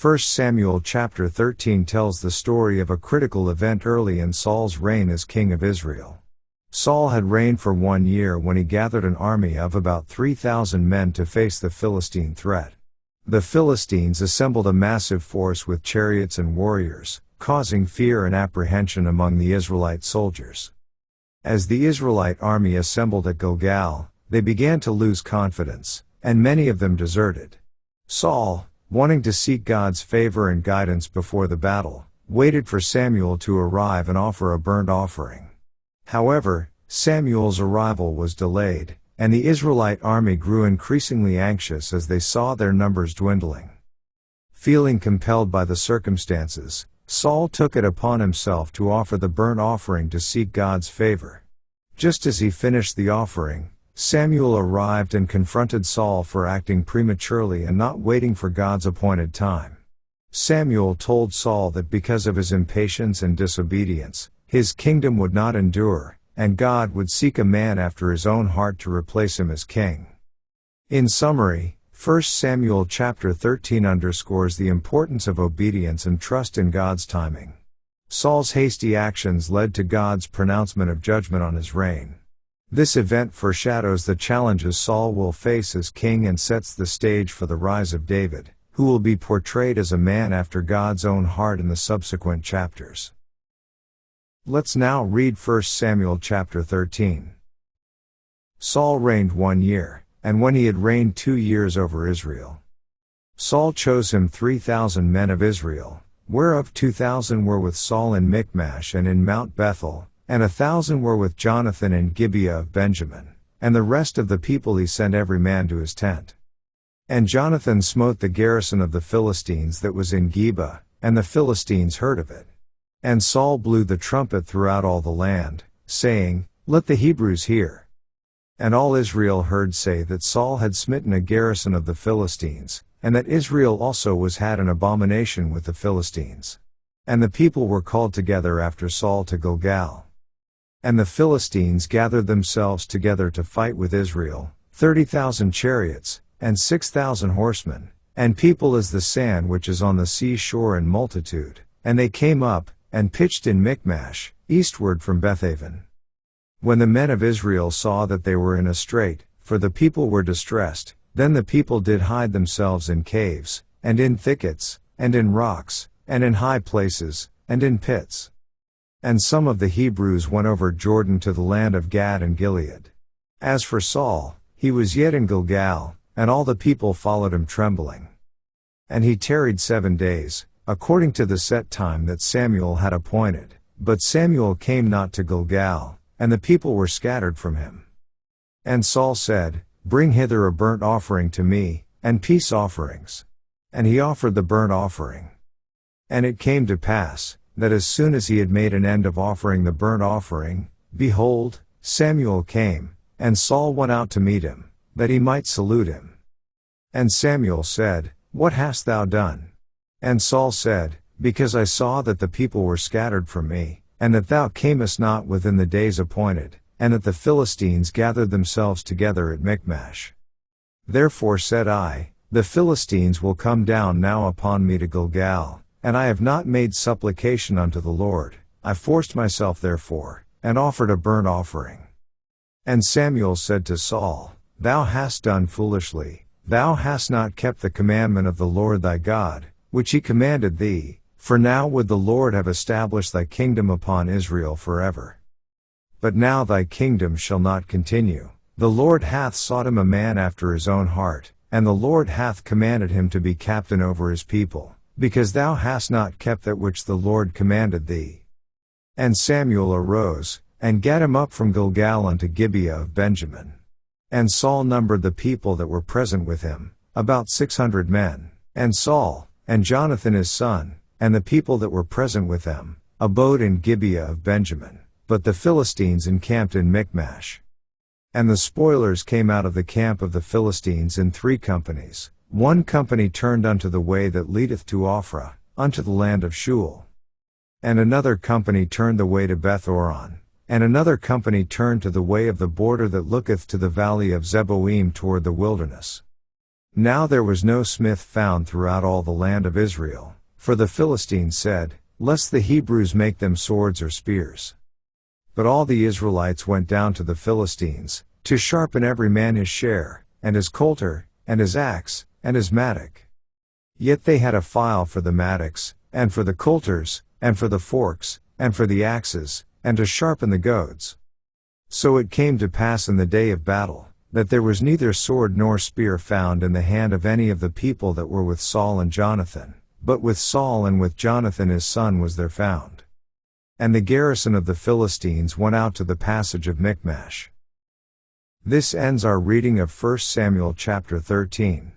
1 Samuel chapter 13 tells the story of a critical event early in Saul's reign as king of Israel. Saul had reigned for 1 year when he gathered an army of about 3,000 men to face the Philistine threat. The Philistines assembled a massive force with chariots and warriors, causing fear and apprehension among the Israelite soldiers. As the Israelite army assembled at Gilgal, they began to lose confidence, and many of them deserted. Saul, wanting to seek God's favor and guidance before the battle, waited for Samuel to arrive and offer a burnt offering. However, Samuel's arrival was delayed, and the Israelite army grew increasingly anxious as they saw their numbers dwindling. Feeling compelled by the circumstances, Saul took it upon himself to offer the burnt offering to seek God's favor. Just as he finished the offering, Samuel arrived and confronted Saul for acting prematurely and not waiting for God's appointed time. Samuel told Saul that because of his impatience and disobedience, his kingdom would not endure, and God would seek a man after his own heart to replace him as king. In summary, 1 Samuel chapter 13 underscores the importance of obedience and trust in God's timing. Saul's hasty actions led to God's pronouncement of judgment on his reign. This event foreshadows the challenges Saul will face as king and sets the stage for the rise of David, who will be portrayed as a man after God's own heart in the subsequent chapters. Let's now read 1 Samuel chapter 13. Saul reigned 1 year, and when he had reigned 2 years over Israel, Saul chose him 3,000 men of Israel, whereof 2,000 were with Saul in Michmash and in Mount Bethel, and 1,000 were with Jonathan in Gibeah of Benjamin, and the rest of the people he sent every man to his tent. And Jonathan smote the garrison of the Philistines that was in Geba, and the Philistines heard of it. And Saul blew the trumpet throughout all the land, saying, Let the Hebrews hear. And all Israel heard say that Saul had smitten a garrison of the Philistines, and that Israel also was had an abomination with the Philistines. And the people were called together after Saul to Gilgal. And the Philistines gathered themselves together to fight with Israel, 30,000 chariots, and 6,000 horsemen, and people as the sand which is on the sea shore in multitude, and they came up, and pitched in Michmash, eastward from Bethaven. When the men of Israel saw that they were in a strait, for the people were distressed, then the people did hide themselves in caves, and in thickets, and in rocks, and in high places, and in pits. And some of the Hebrews went over Jordan to the land of Gad and Gilead. As for Saul, he was yet in Gilgal, and all the people followed him trembling. And he tarried 7 days, according to the set time that Samuel had appointed, but Samuel came not to Gilgal, and the people were scattered from him. And Saul said, Bring hither a burnt offering to me, and peace offerings. And he offered the burnt offering. And it came to pass, that as soon as he had made an end of offering the burnt offering, behold, Samuel came, and Saul went out to meet him, that he might salute him. And Samuel said, What hast thou done? And Saul said, Because I saw that the people were scattered from me, and that thou camest not within the days appointed, and that the Philistines gathered themselves together at Michmash. Therefore said I, The Philistines will come down now upon me to Gilgal, and I have not made supplication unto the Lord. I forced myself therefore, and offered a burnt offering. And Samuel said to Saul, Thou hast done foolishly, thou hast not kept the commandment of the Lord thy God, which he commanded thee, for now would the Lord have established thy kingdom upon Israel forever. But now thy kingdom shall not continue. The Lord hath sought him a man after his own heart, and the Lord hath commanded him to be captain over his people, because thou hast not kept that which the Lord commanded thee. And Samuel arose, and gat him up from Gilgal unto Gibeah of Benjamin. And Saul numbered the people that were present with him, about 600 men. And Saul, and Jonathan his son, and the people that were present with them, abode in Gibeah of Benjamin, but the Philistines encamped in Michmash. And the spoilers came out of the camp of the Philistines in 3 companies. 1 company turned unto the way that leadeth to Ophrah, unto the land of Shual. And another company turned the way to Beth-oron, and another company turned to the way of the border that looketh to the valley of Zeboim toward the wilderness. Now there was no smith found throughout all the land of Israel, for the Philistines said, "Lest the Hebrews make them swords or spears." But all the Israelites went down to the Philistines, to sharpen every man his share, and his coulter, and his axe, and his mattock. Yet they had a file for the mattocks, and for the coulters, and for the forks, and for the axes, and to sharpen the goads. So it came to pass in the day of battle, that there was neither sword nor spear found in the hand of any of the people that were with Saul and Jonathan, but with Saul and with Jonathan his son was there found. And the garrison of the Philistines went out to the passage of Michmash. This ends our reading of 1 Samuel chapter 13.